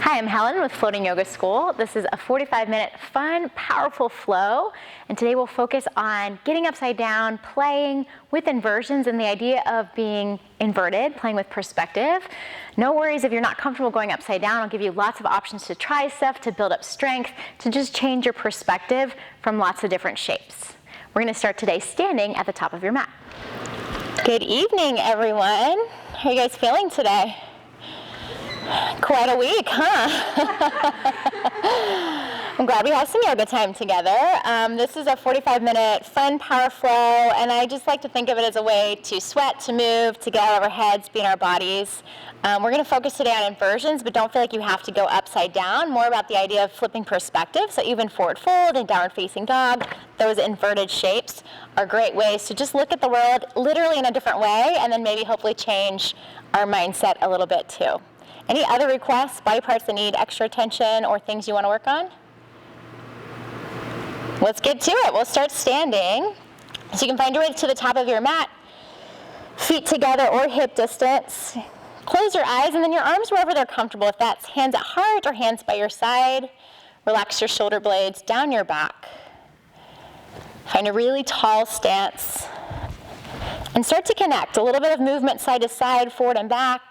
Hi, I'm Helen with Floating Yoga School. This is a 45-minute fun, powerful flow, and today we'll focus on getting upside down, playing with inversions, and the idea of being inverted, playing with perspective. No worries if you're not comfortable going upside down. I'll give you lots of options to try stuff, to build up strength, to just change your perspective from lots of different shapes. We're going to start today standing at the top of your mat. Good evening, everyone. How are you guys feeling today? Quite a week, huh? I'm glad we have some yoga time together. This is a 45-minute fun power flow, and I just like to think of it as a way to sweat, to move, to get out of our heads, be in our bodies. We're going to focus today on inversions, but don't feel like you have to go upside down. More about the idea of flipping perspective. So even forward fold and downward facing dog, those inverted shapes are great ways to just look at the world literally in a different way, and then maybe hopefully change our mindset a little bit too. Any other requests, body parts that need extra attention or things you want to work on? Let's get to it. We'll start standing. So you can find your way to the top of your mat, feet together or hip distance. Close your eyes and then your arms wherever they're comfortable. If that's hands at heart or hands by your side, relax your shoulder blades down your back. Find a really tall stance and start to connect. A little bit of movement side to side, forward and back,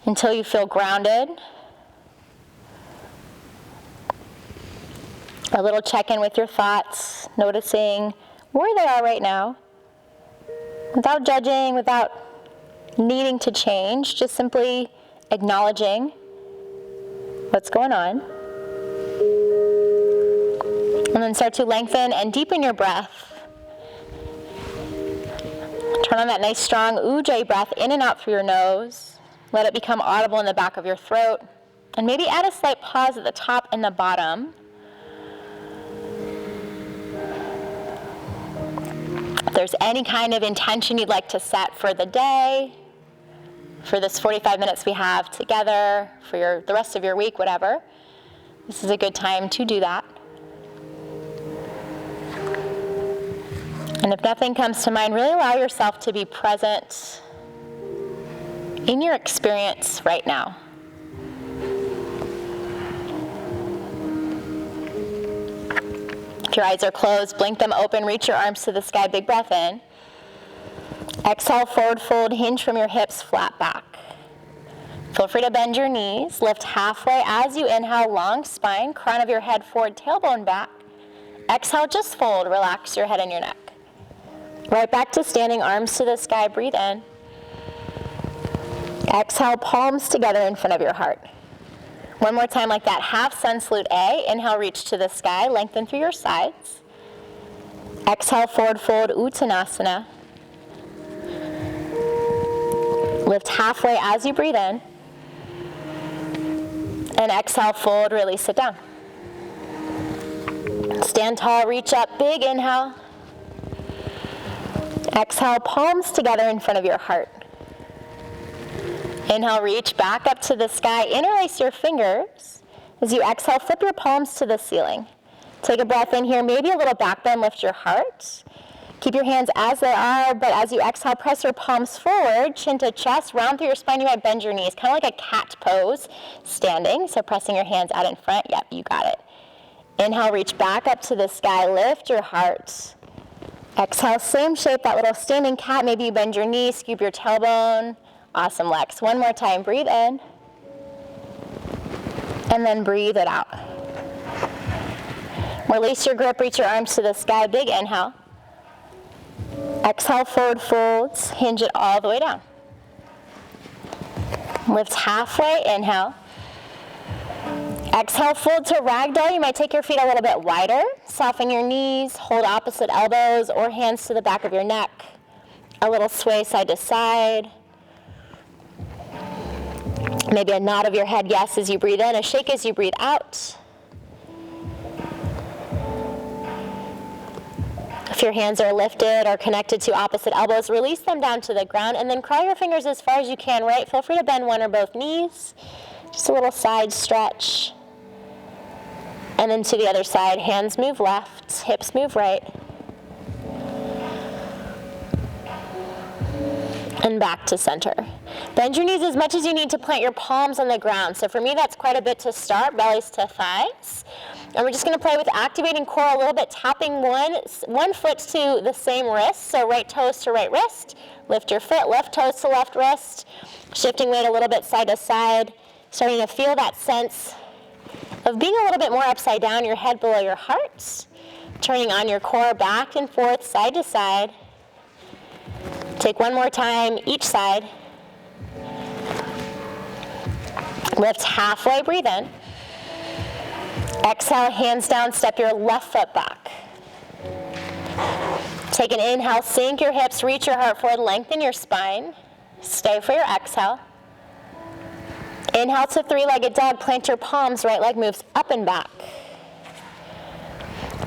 until you feel grounded. A little check-in with your thoughts, noticing where they are right now, without judging, without needing to change, just simply acknowledging what's going on. And then start to lengthen and deepen your breath. Turn on that nice strong ujjayi breath in and out through your nose. Let it become audible in the back of your throat. And maybe add a slight pause at the top and the bottom. If there's any kind of intention you'd like to set for the day, for this 45 minutes we have together, for the rest of your week, whatever, this is a good time to do that. And if nothing comes to mind, really allow yourself to be present in your experience right now. If your eyes are closed, blink them open, reach your arms to the sky, big breath in. Exhale, forward fold, hinge from your hips, flat back. Feel free to bend your knees, lift halfway as you inhale, long spine, crown of your head forward, tailbone back. Exhale, just fold, relax your head and your neck. Right back to standing, arms to the sky, breathe in. Exhale, palms together in front of your heart. One more time like that, half sun salute A. Inhale, reach to the sky, lengthen through your sides. Exhale, forward fold, Uttanasana. Lift halfway as you breathe in. And exhale, fold, release it down. Stand tall, reach up, big inhale. Exhale, palms together in front of your heart. Inhale, reach back up to the sky, interlace your fingers. As you exhale, flip your palms to the ceiling. Take a breath in here, maybe a little back bend, lift your heart. Keep your hands as they are, but as you exhale, press your palms forward, chin to chest, round through your spine. You might bend your knees, kind of like a cat pose, standing. So pressing your hands out in front, yep, you got it. Inhale, reach back up to the sky, lift your heart. Exhale, same shape, that little standing cat. Maybe you bend your knees, scoop your tailbone. Awesome, Lex. One more time, breathe in. And then breathe it out. Release your grip, reach your arms to the sky, big inhale. Exhale, forward folds, hinge it all the way down. Lift halfway, inhale. Exhale, fold to ragdoll. You might take your feet a little bit wider. Soften your knees, hold opposite elbows or hands to the back of your neck. A little sway side to side. Maybe a nod of your head, yes, as you breathe in, a shake as you breathe out. If your hands are lifted or connected to opposite elbows, release them down to the ground and then crawl your fingers as far as you can, right? Feel free to bend one or both knees. Just a little side stretch. And then to the other side, hands move left, hips move right. and back to center. Bend your knees as much as you need to plant your palms on the ground. So for me, that's quite a bit to start, bellies to thighs. And we're just gonna play with activating core a little bit, tapping one foot to the same wrist, so right toes to right wrist. Lift your foot, left toes to left wrist. Shifting weight a little bit side to side. Starting to feel that sense of being a little bit more upside down, your head below your heart. Turning on your core back and forth, side to side. Take one more time, each side. Lift halfway, breathe in. Exhale, hands down, step your left foot back. Take an inhale, sink your hips, reach your heart forward, lengthen your spine. Stay for your exhale. Inhale to three-legged dog, plant your palms, right leg moves up and back.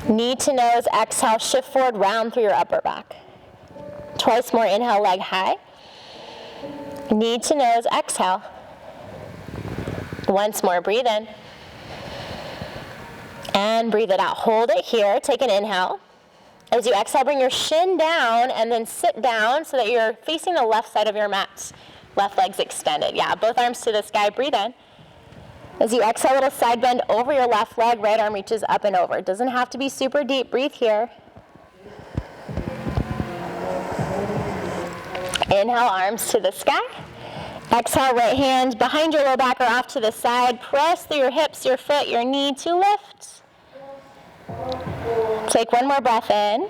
Knee to nose, exhale, shift forward, round through your upper back. Twice more, inhale, leg high. Knee to nose, exhale. Once more, breathe in. And breathe it out. Hold it here, take an inhale. As you exhale, bring your shin down and then sit down so that you're facing the left side of your mat. Left leg's extended. Yeah, both arms to the sky, breathe in. As you exhale, a little side bend over your left leg, right arm reaches up and over. It doesn't have to be super deep, breathe here. Inhale, arms to the sky. Exhale, right hand behind your low back or off to the side. Press through your hips, your foot, your knee to lift. Take one more breath in.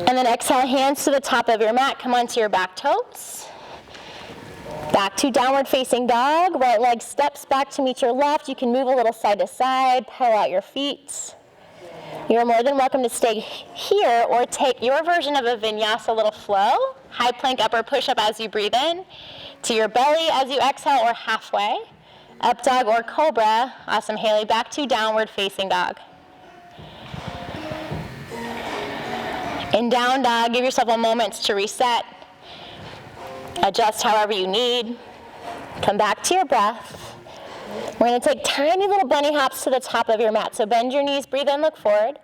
And then exhale, hands to the top of your mat. Come onto your back toes. Back to downward facing dog. Right leg steps back to meet your left. You can move a little side to side, pedal out your feet. You're more than welcome to stay here or take your version of a vinyasa little flow. High plank, upper push-up as you breathe in. To your belly as you exhale or halfway. Up dog or cobra. Awesome, Haley. Back to downward facing dog. In down dog, give yourself a moment to reset. Adjust however you need. Come back to your breath. We're going to take tiny little bunny hops to the top of your mat. So bend your knees, breathe in, look forward.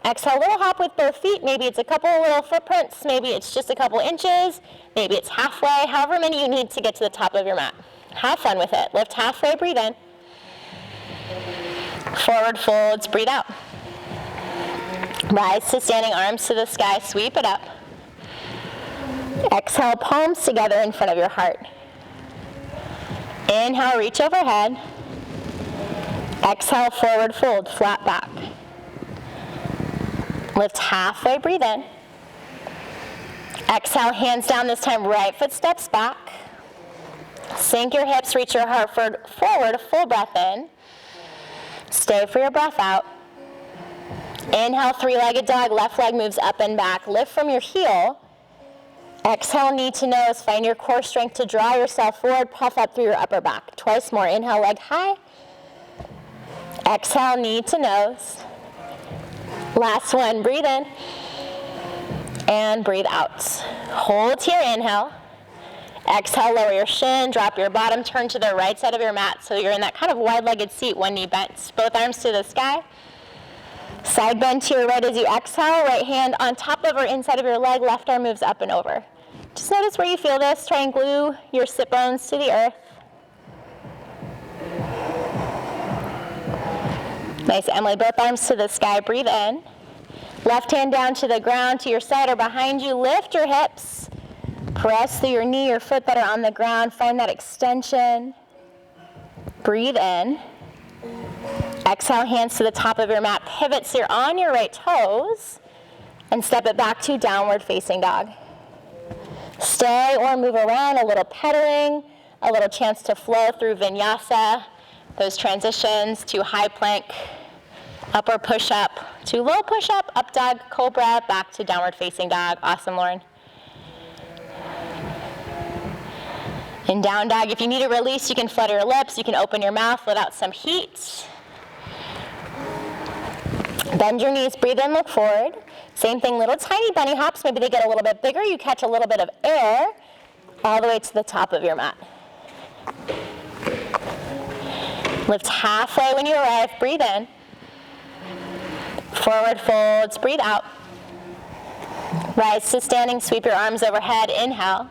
Exhale, little hop with both feet. Maybe it's a couple little footprints. Maybe it's just a couple inches. Maybe it's halfway. However many you need to get to the top of your mat. Have fun with it. Lift halfway, breathe in. Forward folds, breathe out. Rise to standing, arms to the sky, sweep it up. Exhale, palms together in front of your heart. Inhale, reach overhead. Exhale, forward fold, flat back. Lift halfway, breathe in. Exhale, hands down, this time right foot steps back. Sink your hips, reach your heart forward, full breath in. Stay for your breath out. Inhale, three-legged dog, left leg moves up and back. Lift from your heel. Exhale, knee to nose. Find your core strength to draw yourself forward. Puff up through your upper back. Twice more. Inhale, leg high. Exhale, knee to nose. Last one. Breathe in. And breathe out. Hold here. Inhale. Exhale, lower your shin. Drop your bottom. Turn to the right side of your mat so you're in that kind of wide-legged seat, one knee bent. Both arms to the sky. Side bend to your right as you exhale. Right hand on top of or inside of your leg. Left arm moves up and over. Just notice where you feel this. Try and glue your sit bones to the earth. Nice, Emily. Both arms to the sky. Breathe in. Left hand down to the ground, to your side or behind you. Lift your hips. Press through your knee or foot that are on the ground. Find that extension. Breathe in. Exhale, hands to the top of your mat. Pivot so you're on your right toes. And step it back to downward facing dog. Stay or move around, a little pedaling, a little chance to flow through vinyasa. Those transitions to high plank, upper push-up, to low push-up, up dog, cobra, back to downward facing dog. Awesome, Lauren. In down dog, if you need a release, you can flutter your lips, you can open your mouth, let out some heat. Bend your knees, breathe in, look forward. Same thing, little tiny bunny hops. Maybe they get a little bit bigger. You catch a little bit of air all the way to the top of your mat. Lift halfway when you arrive, breathe in. Forward folds, breathe out. Rise to standing, sweep your arms overhead, inhale.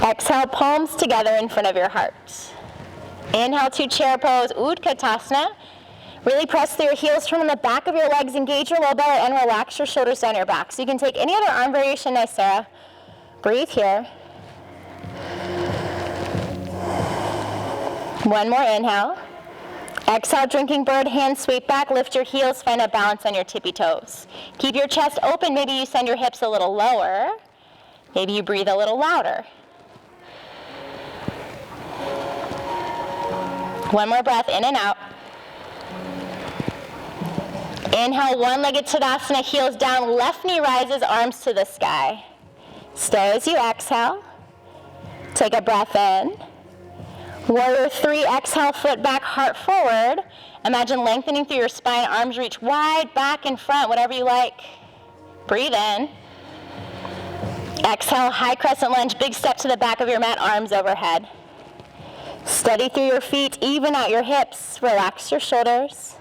Exhale, palms together in front of your heart. Inhale to chair pose, Utkatasana. Really press through your heels, turn on the back of your legs, engage your low belly, and relax your shoulders down your back. So you can take any other arm variation, nice, Sarah. Breathe here. One more inhale. Exhale, drinking bird, hands sweep back, lift your heels, find a balance on your tippy toes. Keep your chest open, maybe you send your hips a little lower. Maybe you breathe a little louder. One more breath, in and out. Inhale, one-legged Tadasana, heels down, left knee rises, arms to the sky. Stay as you exhale. Take a breath in. Warrior 3, exhale, foot back, heart forward. Imagine lengthening through your spine, arms reach wide, back and front, whatever you like. Breathe in. Exhale, high crescent lunge, big step to the back of your mat, arms overhead. Steady through your feet, even out your hips, relax your shoulders.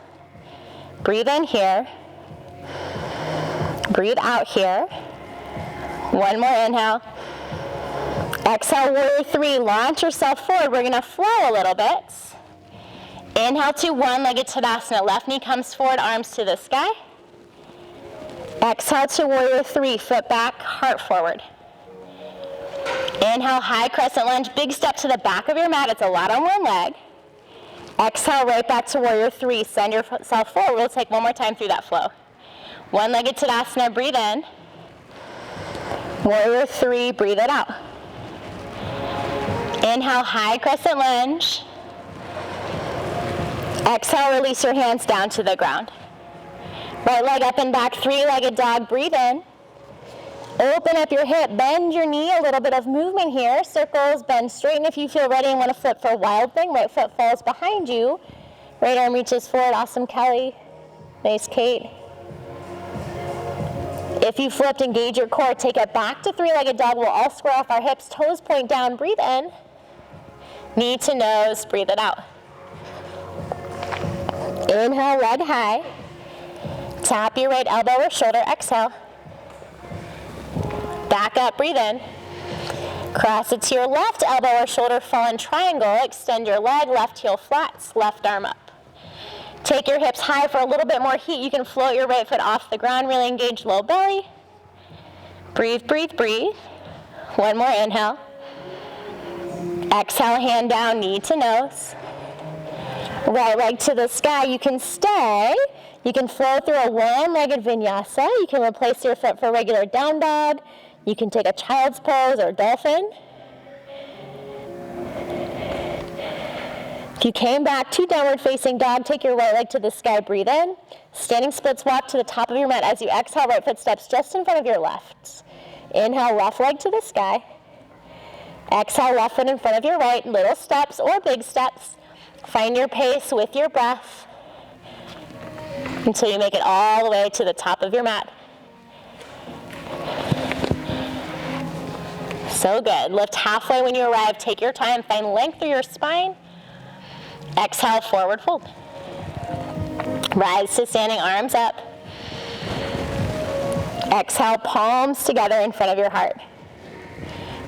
Breathe in here. Breathe out here. One more inhale. Exhale, warrior 3, launch yourself forward. We're gonna flow a little bit. Inhale to one-legged Tadasana. Left knee comes forward, arms to the sky. Exhale to warrior 3, foot back, heart forward. Inhale, high crescent lunge, big step to the back of your mat. It's a lot on one leg. Exhale, right back to warrior 3. Send yourself forward. We'll take one more time through that flow. One-legged Tadasana, breathe in. Warrior 3, breathe it out. Inhale, high crescent lunge. Exhale, release your hands down to the ground. Right leg up and back, three-legged dog, breathe in. Open up your hip, bend your knee, a little bit of movement here. Circles, bend, straighten if you feel ready and want to flip for a wild thing. Right foot falls behind you. Right arm reaches forward, awesome, Kelly. Nice, Kate. If you flipped, engage your core. Take it back to three-legged dog. We'll all square off our hips, toes point down, breathe in. Knee to nose, breathe it out. Inhale, leg high. Tap your right elbow or shoulder, exhale. Back up, breathe in. Cross it to your left elbow or shoulder, fallen triangle. Extend your leg, left heel flat, left arm up. Take your hips high for a little bit more heat. You can float your right foot off the ground, really engage low belly. Breathe, breathe, breathe. One more inhale. Exhale, hand down, knee to nose. Right leg to the sky. You can stay. You can flow through a one-legged vinyasa. You can replace your foot for a regular down dog. You can take a child's pose or dolphin. If you came back to downward facing dog, take your right leg to the sky, breathe in. Standing splits walk to the top of your mat. As you exhale, right foot steps just in front of your left. Inhale, left leg to the sky. Exhale, left foot in front of your right. Little steps or big steps. Find your pace with your breath until you make it all the way to the top of your mat. So good. Lift halfway when you arrive. Take your time. Find length through your spine. Exhale, forward fold. Rise to standing, arms up. Exhale, palms together in front of your heart.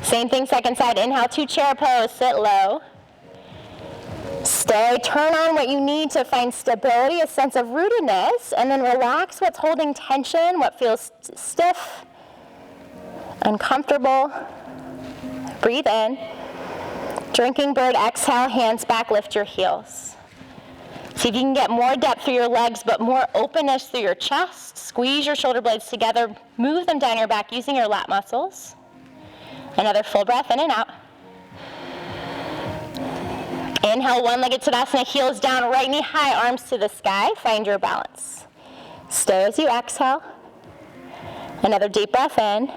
Same thing, second side. Inhale to chair pose, sit low. Stay, turn on what you need to find stability, a sense of rootedness, and then relax what's holding tension, what feels stiff, uncomfortable. Breathe in. Drinking bird, exhale, hands back, lift your heels. See if you can get more depth through your legs, but more openness through your chest. Squeeze your shoulder blades together, move them down your back using your lat muscles. Another full breath in and out. Inhale, one-legged Tadasana, heels down, right knee high, arms to the sky. Find your balance. Stay as you exhale. Another deep breath in.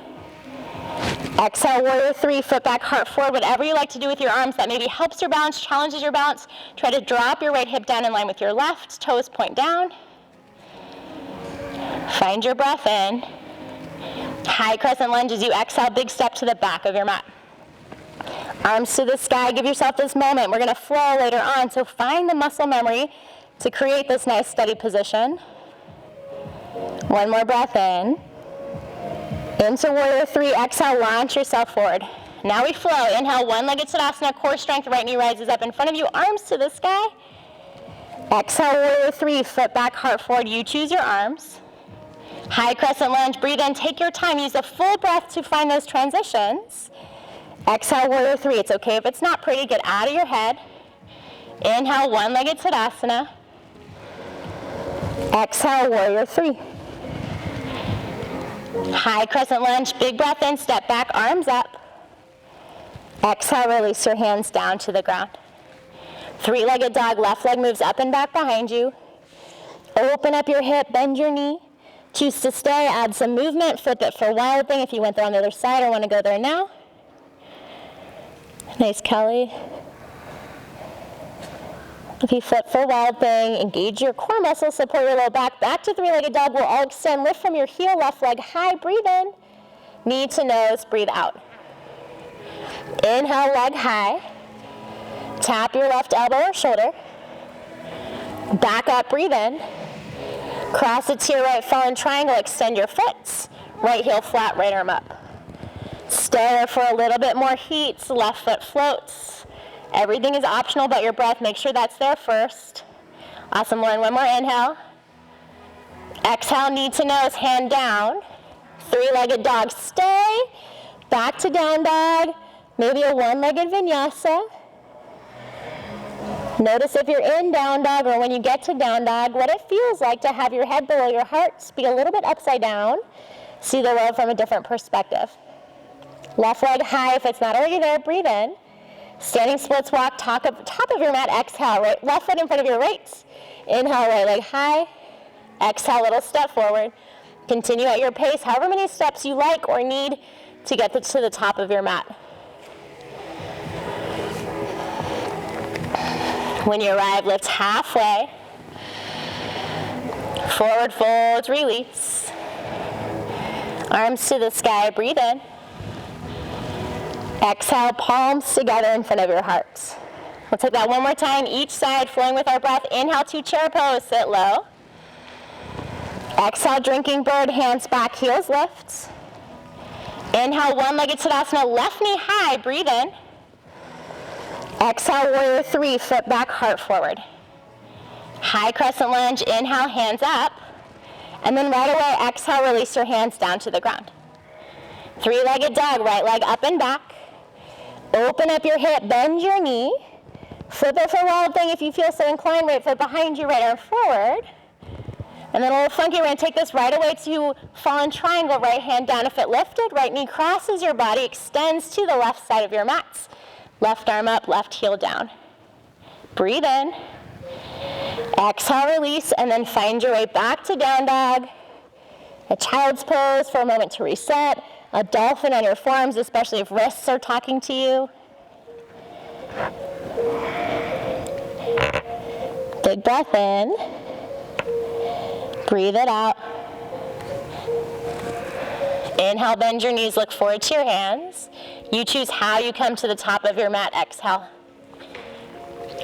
Exhale, warrior 3, foot back, heart forward. Whatever you like to do with your arms that maybe helps your balance, challenges your balance. Try to drop your right hip down in line with your left. Toes point down. Find your breath in. High crescent lunge as you exhale, big step to the back of your mat. Arms to the sky, give yourself this moment. We're gonna flow later on, so find the muscle memory to create this nice steady position. One more breath in. Into warrior 3, exhale, launch yourself forward. Now we flow. Inhale, one-legged Tadasana, core strength, right knee rises up in front of you, arms to the sky. Exhale, warrior three, foot back, heart forward. You choose your arms. High crescent lunge, breathe in, take your time, use a full breath to find those transitions. Exhale, warrior three. It's okay if it's not pretty, get out of your head. Inhale, one-legged Tadasana. Exhale, warrior three. High crescent lunge, big breath in, step back, arms up. Exhale, release your hands down to the ground. Three-legged dog, left leg moves up and back behind you. Open up your hip, bend your knee. Choose to stay, add some movement, flip it for wild thing if you went there on the other side or want to go there now. Nice, Kelly. If you flip for wild thing, engage your core muscles, support your low back. Back to three-legged dog, we'll all extend, lift from your heel, left leg high, breathe in. Knee to nose, breathe out. Inhale, leg high. Tap your left elbow or shoulder. Back up, breathe in. Cross it to your right, fallen triangle, extend your foot. Right heel flat, right arm up. Stay there for a little bit more heat, left foot floats. Everything is optional but your breath, make sure that's there first. Awesome, Lauren, one more inhale. Exhale, knee to nose, hand down. Three-legged dog, stay. Back to down dog. Maybe a one-legged vinyasa. Notice if you're in down dog or when you get to down dog, what it feels like to have your head below your heart, be a little bit upside down. See the world from a different perspective. Left leg high, if it's not already there, breathe in. Standing splits walk, top of your mat, exhale, right, left foot in front of your right. Inhale, right leg high. Exhale, little step forward. Continue at your pace, however many steps you like or need to get to the top of your mat. When you arrive, lift halfway. Forward fold, release. Arms to the sky, breathe in. Exhale, palms together in front of your heart. We'll take that one more time, each side, flowing with our breath. Inhale to chair pose, sit low. Exhale, drinking bird, hands back, heels lift. Inhale, one-legged Tadasana, left knee high, breathe in. Exhale, warrior three, foot back, heart forward. High crescent lunge, inhale, hands up. And then right away, exhale, release your hands down to the ground. Three-legged dog, right leg up and back. Open up your hip, bend your knee. Flip it for wild thing if you feel so inclined, right foot behind you, right arm forward. And then a little funky, we're gonna take this right away to fallen triangle, right hand down if it lifted, right knee crosses your body, extends to the left side of your mats. Left arm up, left heel down. Breathe in. Exhale, release, and then find your way back to down dog. A child's pose for a moment to reset. A dolphin on your forearms, especially if wrists are talking to you. Big breath in. Breathe it out. Inhale, bend your knees, look forward to your hands. You choose how you come to the top of your mat. Exhale.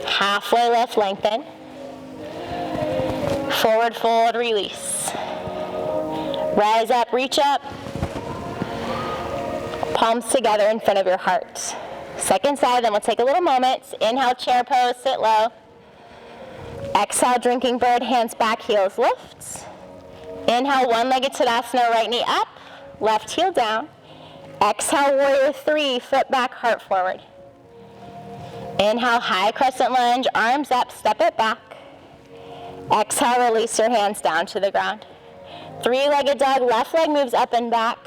Halfway lift, lengthen. Forward fold, release. Rise up, reach up. Palms together in front of your heart. Second side, then we'll take a little moment. Inhale, chair pose, sit low. Exhale, drinking bird, hands back, heels lift. Inhale, one-legged Tadasana, right knee up, left heel down. Exhale, warrior three, foot back, heart forward. Inhale, high crescent lunge, arms up, step it back. Exhale, release your hands down to the ground. Three-legged dog, left leg moves up and back.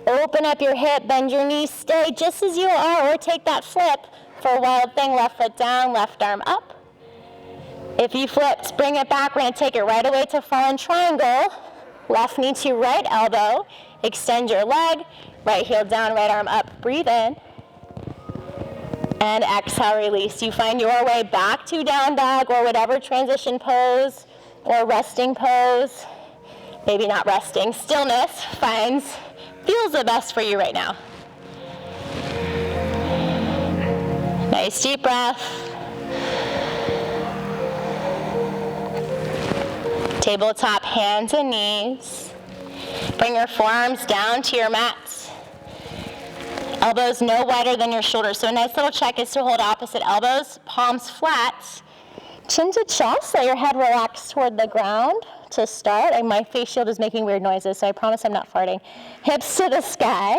Open up your hip, bend your knees, stay just as you are, or take that flip for a wild thing, left foot down, left arm up. If you flipped, bring it back, we're gonna take it right away to fallen triangle. Left knee to right elbow, extend your leg, right heel down, right arm up, breathe in. And exhale, release. You find your way back to down dog or whatever transition pose or resting pose. Maybe not resting, stillness feels the best for you right now. Nice deep breath. Tabletop hands and knees. Bring your forearms down to your mat. Elbows no wider than your shoulders. So a nice little check is to hold opposite elbows, palms flat, chin to chest, let your head relax toward the ground to start. And my face shield is making weird noises, so I promise I'm not farting. Hips to the sky.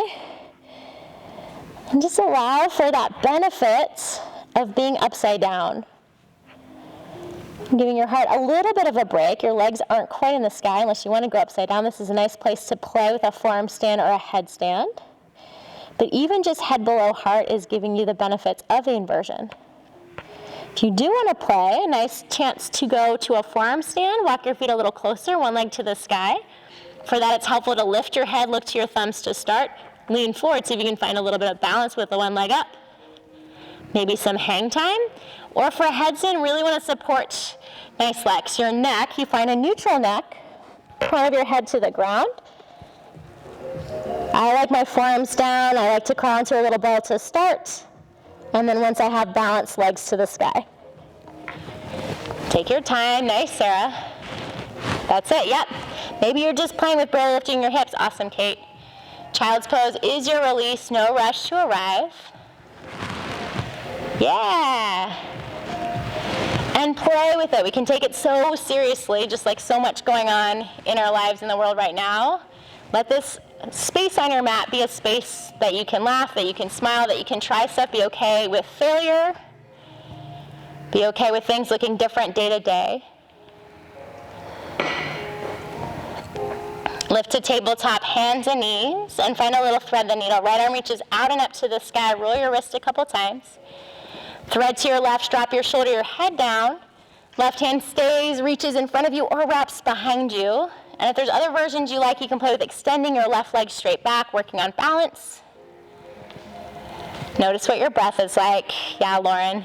And just allow for that benefit of being upside down. Giving your heart a little bit of a break. Your legs aren't quite in the sky unless you want to go upside down. This is a nice place to play with a forearm stand or a headstand. But even just head below heart is giving you the benefits of the inversion. If you do want to play, a nice chance to go to a forearm stand, walk your feet a little closer, one leg to the sky. For that, it's helpful to lift your head, look to your thumbs to start, lean forward, see if you can find a little bit of balance with the one leg up. Maybe some hang time. Or for a headstand, really want to support nice legs. Your neck, you find a neutral neck, point of your head to the ground. I like my forearms down. I like to crawl into a little ball to start. And then once I have balance, legs to the sky. Take your time. Nice, Sarah. That's it. Yep. Maybe you're just playing with barely lifting your hips. Awesome, Kate. Child's pose is your release. No rush to arrive. Yeah. And play with it. We can take it so seriously, just like so much going on in our lives in the world right now. Let this space on your mat be a space that you can laugh, that you can smile, that you can try stuff, be okay with failure, be okay with things looking different day to day. Lift to tabletop, hands and knees, and find a little thread the needle. Right arm reaches out and up to the sky. Roll your wrist a couple times. Thread to your left, drop your shoulder, your head down. Left hand stays, reaches in front of you or wraps behind you. And if there's other versions you like, you can play with extending your left leg straight back, working on balance. Notice what your breath is like. Yeah, Lauren.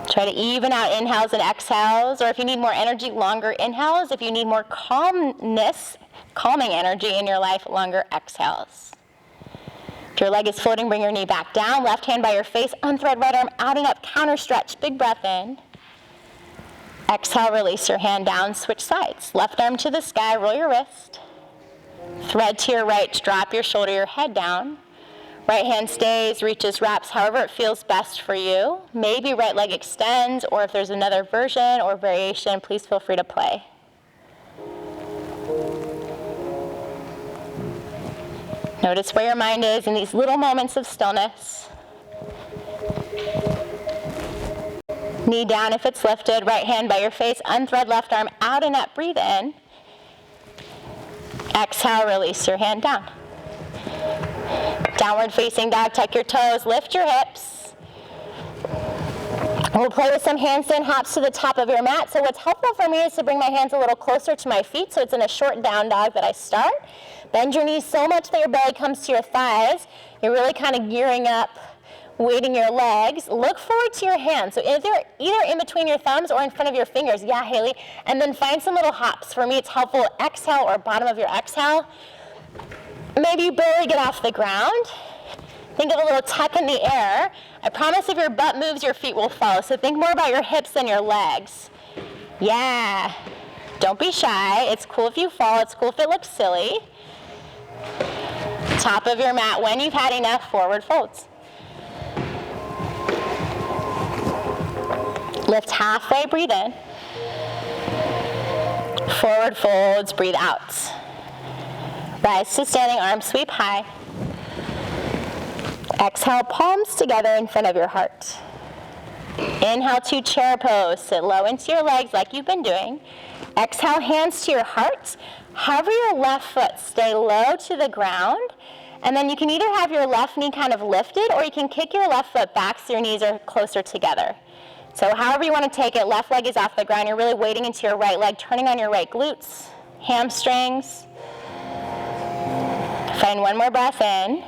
Try to even out inhales and exhales, or if you need more energy, longer inhales. If you need more calmness, calming energy in your life, longer exhales. If your leg is floating, bring your knee back down. Left hand by your face, unthread right arm out and up, counter stretch, big breath in. Exhale, release your hand down, switch sides. Left arm to the sky, roll your wrist. Thread to your right, drop your shoulder, your head down. Right hand stays, reaches, wraps, however it feels best for you. Maybe right leg extends, or if there's another version or variation, please feel free to play. Notice where your mind is in these little moments of stillness. Knee down if it's lifted, right hand by your face, unthread left arm out and up, breathe in. Exhale, release your hand down. Downward facing dog, tuck your toes, lift your hips. We'll play with some handstand hops to the top of your mat. So what's helpful for me is to bring my hands a little closer to my feet, so it's in a short down dog that I start. Bend your knees so much that your belly comes to your thighs. You're really kind of gearing up, weighting your legs. Look forward to your hands. So either in between your thumbs or in front of your fingers. Yeah, Haley. And then find some little hops. For me, it's helpful exhale or bottom of your exhale. Maybe you barely get off the ground. Think of a little tuck in the air. I promise if your butt moves, your feet will follow. So think more about your hips than your legs. Yeah. Don't be shy. It's cool if you fall. It's cool if it looks silly. Top of your mat when you've had enough, forward folds. Lift halfway, breathe in. Forward folds, breathe out. Rise to standing, arms sweep high. Exhale, palms together in front of your heart. Inhale to chair pose. Sit low into your legs like you've been doing. Exhale, hands to your heart. Hover your left foot, stay low to the ground. And then you can either have your left knee kind of lifted, or you can kick your left foot back so your knees are closer together. So however you want to take it, left leg is off the ground. You're really weighting into your right leg, turning on your right glutes, hamstrings. Find one more breath in.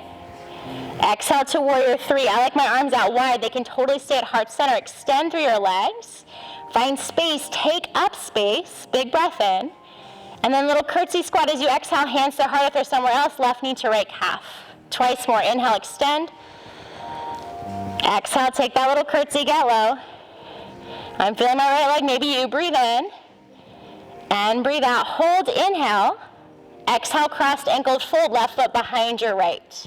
Exhale to warrior three. I like my arms out wide. They can totally stay at heart center. Extend through your legs. Find space. Take up space. Big breath in. And then little curtsy squat as you exhale. Hands to heart if they're somewhere else. Left knee to right calf. Twice more. Inhale, extend. Exhale, take that little curtsy, get low. I'm feeling my right leg. Maybe you breathe in. And breathe out. Hold, inhale. Exhale, crossed ankles, fold left foot behind your right.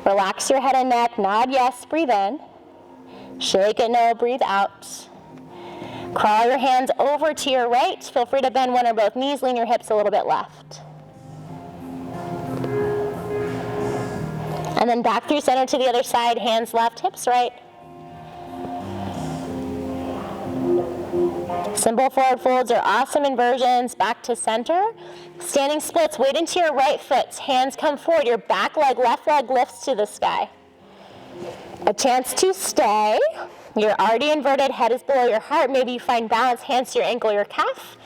Relax your head and neck, nod yes, breathe in. Shake it no, breathe out. Crawl your hands over to your right. Feel free to bend one or both knees, lean your hips a little bit left. And then back through center to the other side, hands left, hips right. Simple forward folds are awesome inversions. Back to center. Standing splits, weight into your right foot. Hands come forward. Your back leg, left leg lifts to the sky. A chance to stay. You're already inverted, head is below your heart. Maybe you find balance, hands to your ankle, your calf.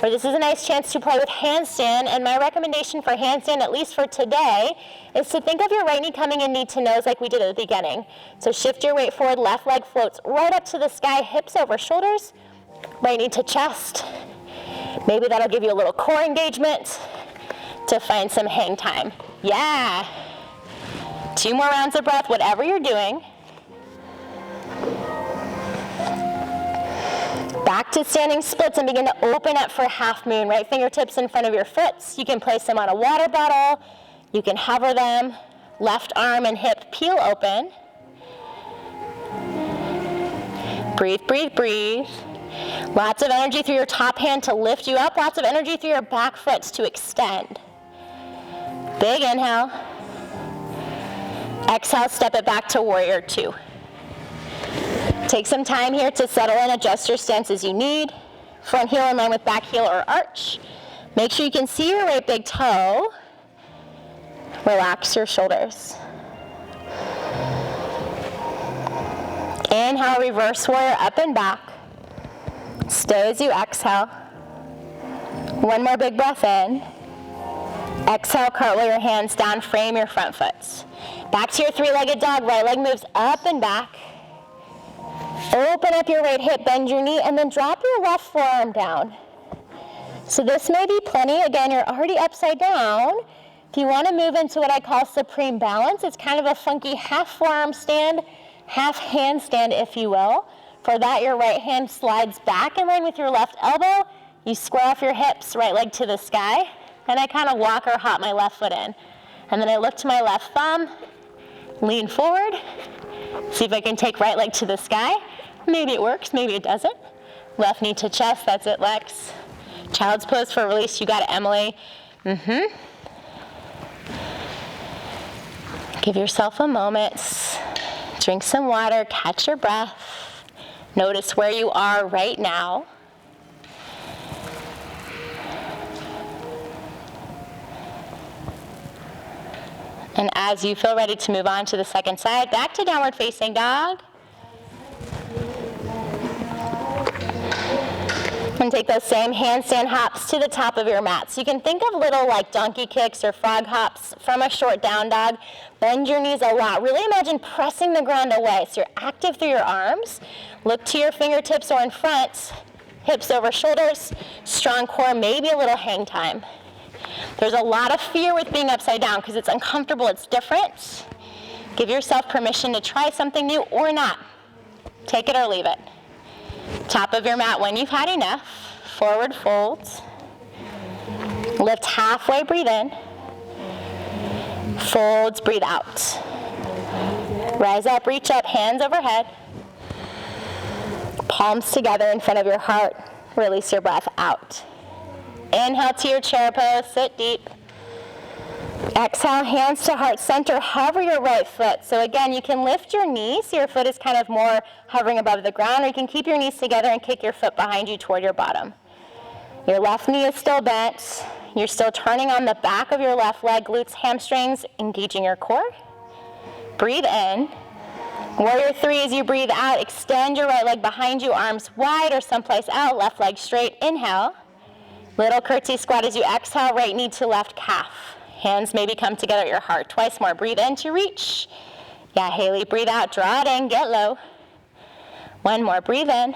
Or this is a nice chance to play with handstand. And my recommendation for handstand, at least for today, is to think of your right knee coming in knee to nose like we did at the beginning. So shift your weight forward, left leg floats right up to the sky, hips over shoulders. Right knee to chest. Maybe that'll give you a little core engagement to find some hang time. Yeah. 2 more rounds of breath, whatever you're doing. Back to standing splits and begin to open up for half moon. Right fingertips in front of your foot. You can place them on a water bottle. You can hover them. Left arm and hip peel open. Breathe, breathe, breathe. Lots of energy through your top hand to lift you up. Lots of energy through your back foot to extend. Big inhale. Exhale, step it back to warrior 2. Take some time here to settle in, adjust your stance as you need. Front heel in line with back heel or arch. Make sure you can see your right big toe. Relax your shoulders. Inhale, reverse warrior up and back. Stay as you exhale. One more big breath in. Exhale, cartwheel your hands down, frame your front foot. Back to your 3-legged dog, right leg moves up and back. Open up your right hip, bend your knee, and then drop your left forearm down. So this may be plenty. Again, you're already upside down. If you want to move into what I call supreme balance, it's kind of a funky half forearm stand, half handstand, if you will. For that, your right hand slides back in line with your left elbow. You square off your hips, right leg to the sky, and I kind of walk or hop my left foot in. And then I look to my left thumb, lean forward, see if I can take right leg to the sky. Maybe it works, maybe it doesn't. Left knee to chest, that's it, Lex. Child's pose for release, you got it, Emily. Give yourself a moment. Drink some water, catch your breath. Notice where you are right now. And as you feel ready to move on to the second side, back to downward facing dog. And take those same handstand hops to the top of your mat. So you can think of little like donkey kicks or frog hops from a short down dog. Bend your knees a lot. Really imagine pressing the ground away. So you're active through your arms. Look to your fingertips or in front. Hips over shoulders. Strong core, maybe a little hang time. There's a lot of fear with being upside down because it's uncomfortable, it's different. Give yourself permission to try something new or not. Take it or leave it. Top of your mat when you've had enough. Forward folds. Lift halfway, breathe in. Folds, breathe out. Rise up, reach up, hands overhead. Palms together in front of your heart. Release your breath out. Inhale to your chair pose, sit deep. Exhale, hands to heart center, hover your right foot. So again, you can lift your knee so your foot is kind of more hovering above the ground, or you can keep your knees together and kick your foot behind you toward your bottom. Your left knee is still bent. You're still turning on the back of your left leg, glutes, hamstrings, engaging your core. Breathe in. Warrior 3, as you breathe out, extend your right leg behind you, arms wide or someplace out, left leg straight. Inhale. Little curtsy squat as you exhale, right knee to left calf. Hands maybe come together at your heart. Twice more. Breathe in to reach. Yeah, Haley, breathe out. Draw it in. Get low. One more. Breathe in.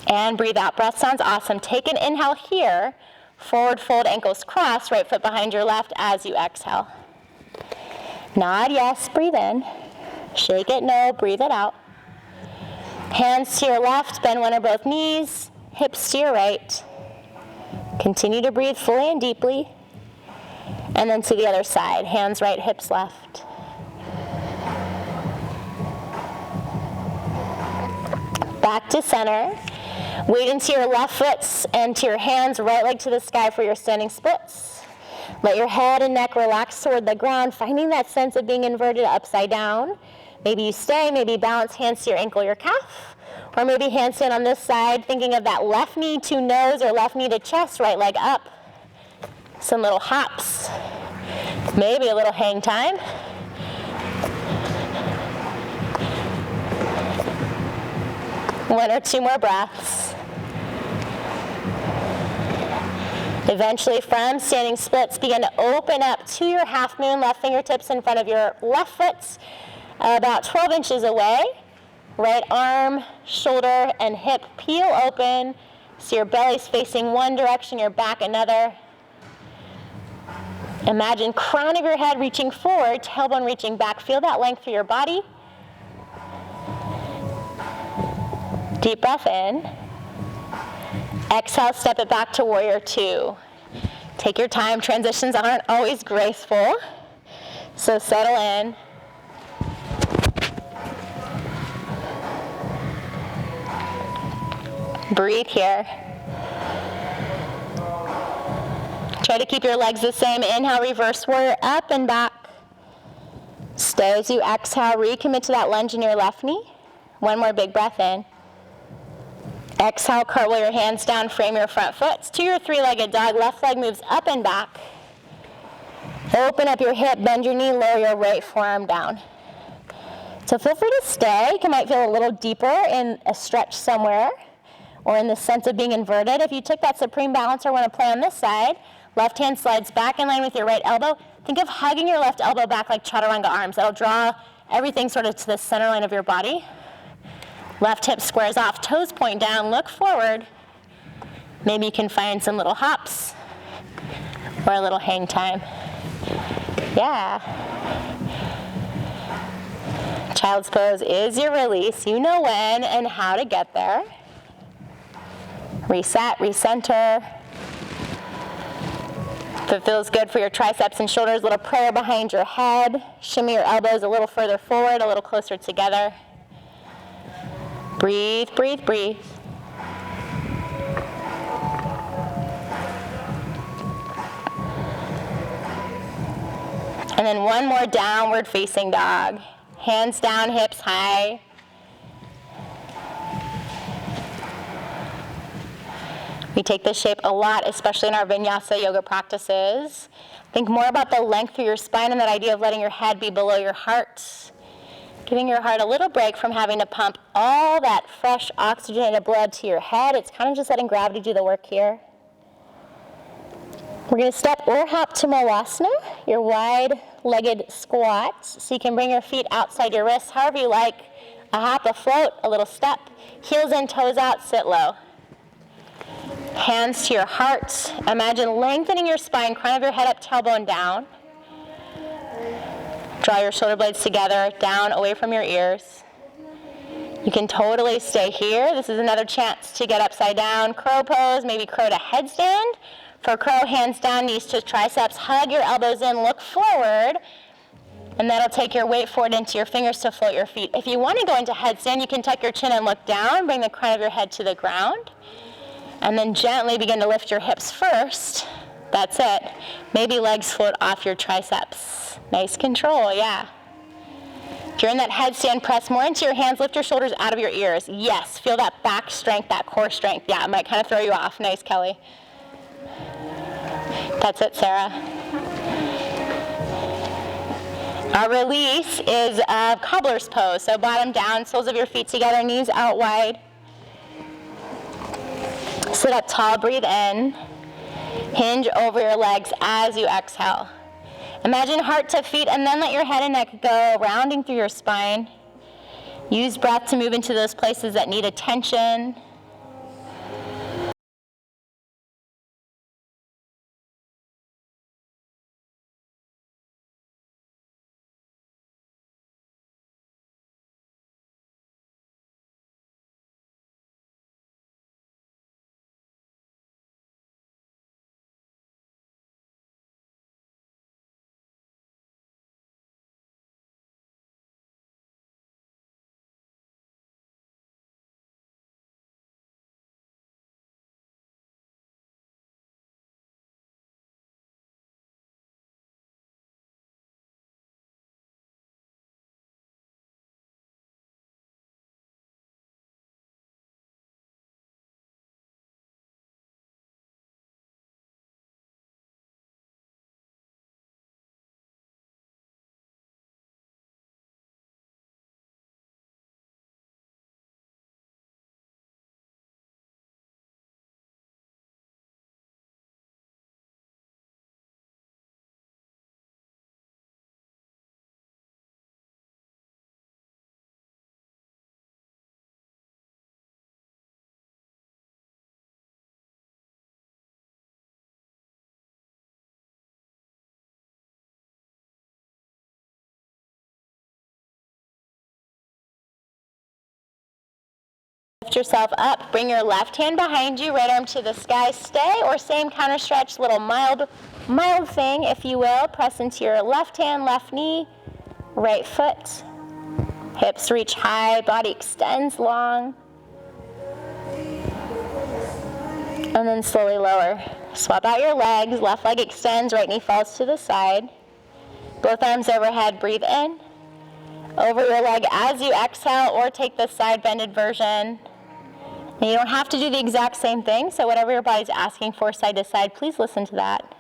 And breathe out. Breath sounds awesome. Take an inhale here. Forward fold, ankles cross. Right foot behind your left as you exhale. Nod, yes. Breathe in. Shake it, no. Breathe it out. Hands to your left. Bend one or both knees. Hips to your right. Continue to breathe fully and deeply. And then to the other side, hands right, hips left. Back to center. Weight into your left foot and to your hands, right leg to the sky for your standing splits. Let your head and neck relax toward the ground, finding that sense of being inverted upside down. Maybe you stay, maybe balance hands to your ankle, your calf, or maybe handstand on this side, thinking of that left knee to nose or left knee to chest, right leg up. Some little hops, maybe a little hang time. One or two more breaths. Eventually, from standing splits, begin to open up to your half moon, left fingertips in front of your left foot, about 12 inches away. Right arm, shoulder, and hip peel open, so your belly's facing one direction, your back another. Imagine crown of your head reaching forward, tailbone reaching back. Feel that length through your body. Deep breath in. Exhale, step it back to warrior two. Take your time. Transitions aren't always graceful, so settle in. Breathe here. Try to keep your legs the same. Inhale, reverse warrior, up and back. Stay as you exhale. Recommit to that lunge in your left knee. One more big breath in. Exhale, cartwheel your hands down, frame your front foot to your three-legged dog. Left leg moves up and back. Open up your hip, bend your knee, lower your right forearm down. So feel free to stay. You might feel a little deeper in a stretch somewhere or in the sense of being inverted. If you took that supreme balance or want to play on this side, left hand slides back in line with your right elbow. Think of hugging your left elbow back like chaturanga arms. That'll draw everything sort of to the center line of your body. Left hip squares off, toes point down, look forward. Maybe you can find some little hops or a little hang time. Yeah. Child's pose is your release. You know when and how to get there. Reset, recenter. If it feels good for your triceps and shoulders, little prayer behind your head. Shimmy your elbows a little further forward, a little closer together. Breathe, breathe, breathe. And then one more downward facing dog. Hands down, hips high. We take this shape a lot, especially in our vinyasa yoga practices. Think more about the length through your spine and that idea of letting your head be below your heart. Giving your heart a little break from having to pump all that fresh oxygenated blood to your head. It's kind of just letting gravity do the work here. We're going to step or hop to Malasana, your wide-legged squat. So you can bring your feet outside your wrists, however you like. A hop, a float, a little step. Heels in, toes out, sit low. Hands to your heart. Imagine lengthening your spine, crown of your head up, tailbone down. Draw your shoulder blades together, down, away from your ears. You can totally stay here. This is another chance to get upside down. Crow pose, maybe crow to headstand. For crow, hands down, knees to triceps. Hug your elbows in, look forward. And that'll take your weight forward into your fingers to float your feet. If you want to go into headstand, you can tuck your chin and look down. Bring the crown of your head to the ground. And then gently begin to lift your hips first. That's it. Maybe legs float off your triceps. Nice control, yeah. If you're in that headstand, press more into your hands, lift your shoulders out of your ears. Yes, feel that back strength, that core strength. Yeah, it might kind of throw you off. Nice, Kelly. That's it, Sarah. Our release is a cobbler's pose. So bottom down, soles of your feet together, knees out wide. Sit up tall, breathe in. Hinge over your legs as you exhale. Imagine heart to feet and then let your head and neck go, rounding through your spine. Use breath to move into those places that need attention. lift yourself up. Bring your left hand behind you, right arm to the sky. Stay, or same counter stretch, little mild thing, if you will. Press into your left hand, left knee, right foot. Hips reach high, body extends long. And then slowly lower. Swap out your legs. Left leg extends, right knee falls to the side. Both arms overhead, breathe in. Over your leg as you exhale, or take the side bended version. And you don't have to do the exact same thing, so whatever your body's asking for side to side, please listen to that.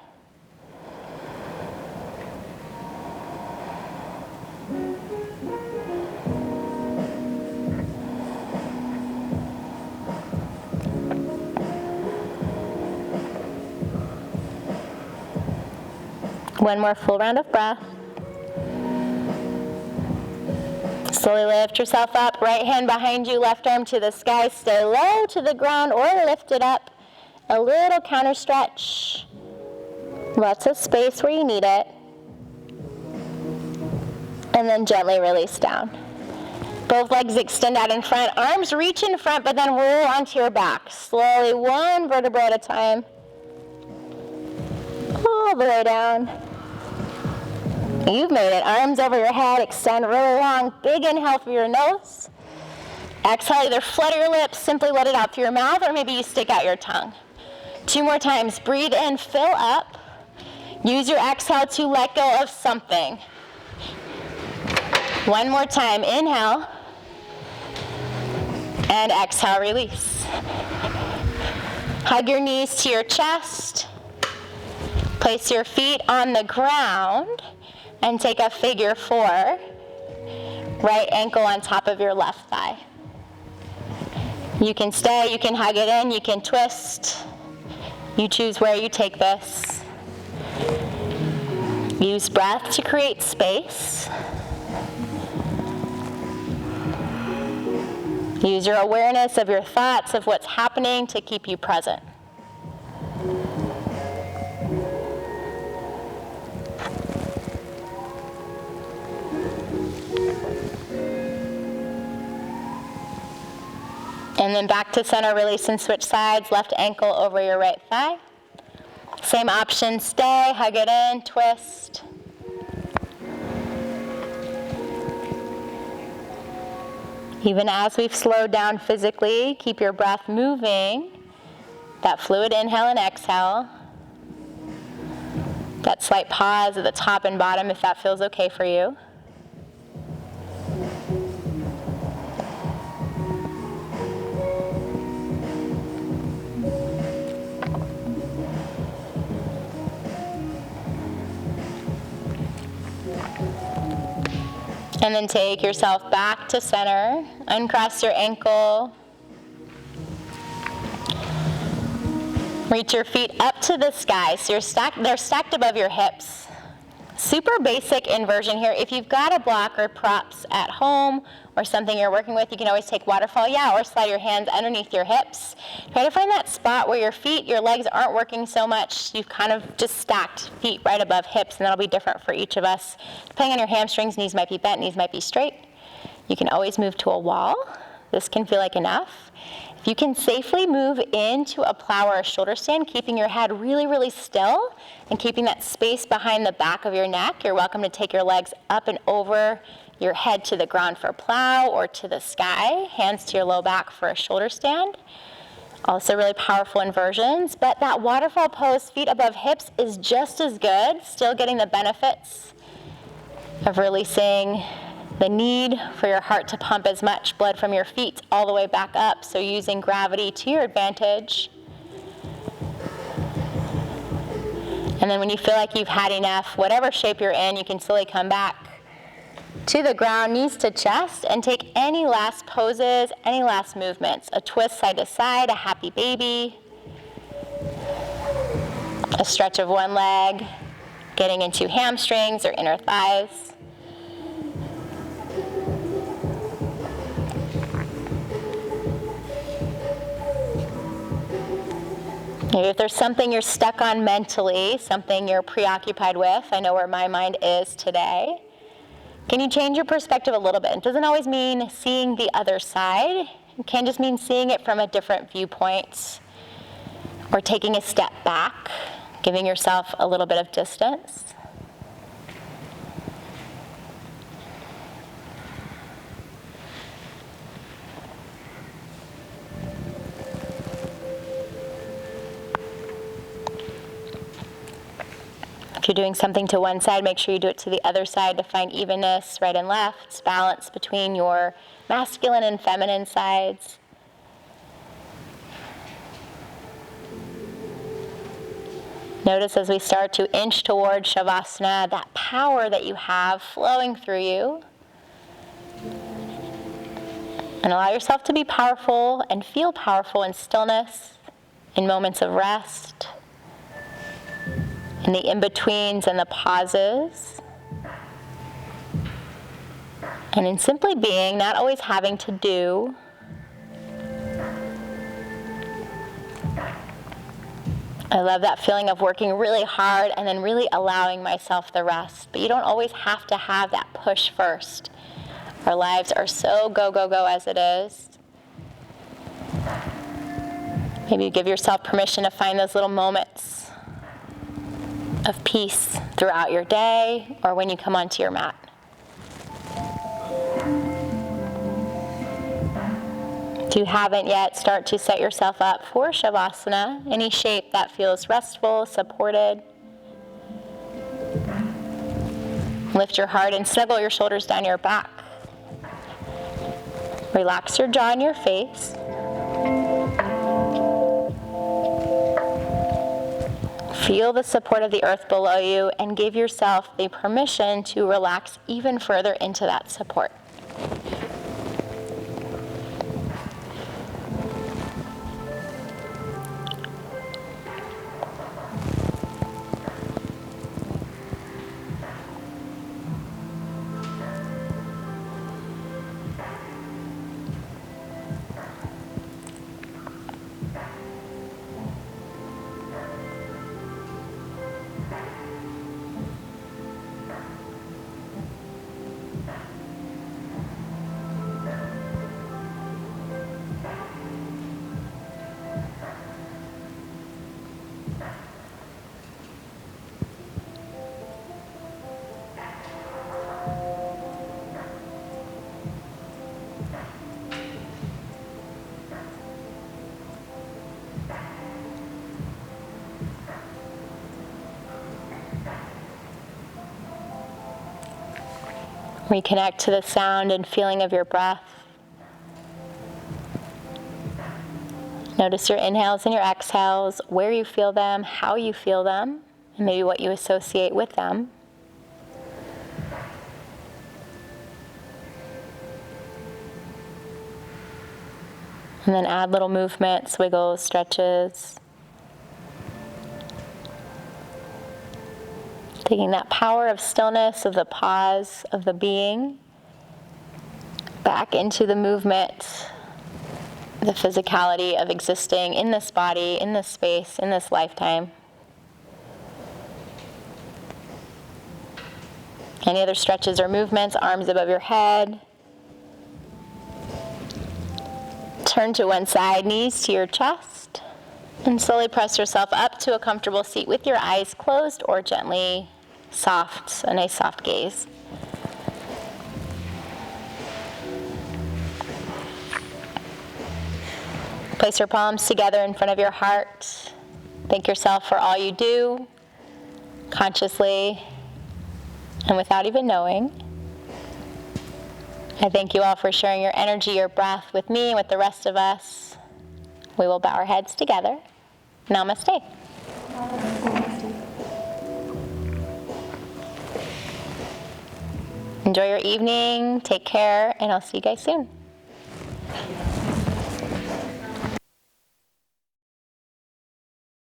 One more full round of breath. Slowly lift yourself up, right hand behind you, left arm to the sky. Stay low to the ground or lift it up. A little counter stretch. Lots of space where you need it. And then gently release down. Both legs extend out in front. Arms reach in front, but then roll onto your back. Slowly, one vertebra at a time. All the way down. You've made it. Arms over your head, extend really long. Big inhale through your nose. Exhale, either flutter your lips, simply let it out through your mouth, or maybe you stick out your tongue. 2 more times. Breathe in, fill up. Use your exhale to let go of something. 1 more time. Inhale. And exhale, release. Hug your knees to your chest. Place your feet on the ground. And take a figure 4, right ankle on top of your left thigh. You can stay, you can hug it in, you can twist. You choose where you take this. Use breath to create space. Use your awareness of your thoughts, of what's happening, to keep you present. And then back to center, release and switch sides. Left ankle over your right thigh. Same option, stay, hug it in, twist. Even as we've slowed down physically, keep your breath moving. That fluid inhale and exhale. That slight pause at the top and bottom if that feels okay for you. And then take yourself back to center. Uncross your ankle. Reach your feet up to the sky. So they're stacked above your hips. Super basic inversion here. If you've got a block or props at home or something you're working with, you can always take waterfall, or slide your hands underneath your hips. Try to find that spot where your legs aren't working so much. You've kind of just stacked feet right above hips, and that'll be different for each of us. Depending on your hamstrings, knees might be bent, knees might be straight. You can always move to a wall. This can feel like enough. If you can safely move into a plow or a shoulder stand, keeping your head really, really still and keeping that space behind the back of your neck, you're welcome to take your legs up and over your head to the ground for a plow or to the sky, hands to your low back for a shoulder stand. Also really powerful inversions, but that waterfall pose, feet above hips, is just as good, still getting the benefits of releasing the need for your heart to pump as much blood from your feet all the way back up, so using gravity to your advantage. And then when you feel like you've had enough, whatever shape you're in, you can slowly come back to the ground, knees to chest, and take any last poses, any last movements. A twist side to side, a happy baby, a stretch of one leg, getting into hamstrings or inner thighs. Maybe if there's something you're stuck on mentally, something you're preoccupied with, I know where my mind is today. Can you change your perspective a little bit? It doesn't always mean seeing the other side. It can just mean seeing it from a different viewpoint or taking a step back, giving yourself a little bit of distance. If you're doing something to one side, make sure you do it to the other side to find evenness, right and left, balance between your masculine and feminine sides. Notice as we start to inch toward Shavasana, that power that you have flowing through you. And allow yourself to be powerful and feel powerful in stillness, in moments of rest, in the in-betweens and the pauses, and in simply being, not always having to do. I love that feeling of working really hard and then really allowing myself the rest. But you don't always have to have that push first. Our lives are so go, go, go as it is. Maybe you give yourself permission to find those little moments of peace throughout your day or when you come onto your mat. If you haven't yet, start to set yourself up for Shavasana, any shape that feels restful, supported. Lift your heart and snuggle your shoulders down your back. Relax your jaw and your face. Feel the support of the earth below you and give yourself the permission to relax even further into that support. Reconnect to the sound and feeling of your breath. Notice your inhales and your exhales, where you feel them, how you feel them, and maybe what you associate with them. And then add little movements, wiggles, stretches. Taking that power of stillness, of the pause, of the being, back into the movement, the physicality of existing in this body, in this space, in this lifetime. Any other stretches or movements, arms above your head. Turn to one side, knees to your chest, and slowly press yourself up to a comfortable seat with your eyes closed or gently soft, a nice soft gaze. Place your palms together in front of your heart. Thank yourself for all you do, consciously and without even knowing. I thank you all for sharing your energy, your breath with me and with the rest of us. We will bow our heads together. Namaste. Enjoy your evening, take care, and I'll see you guys soon.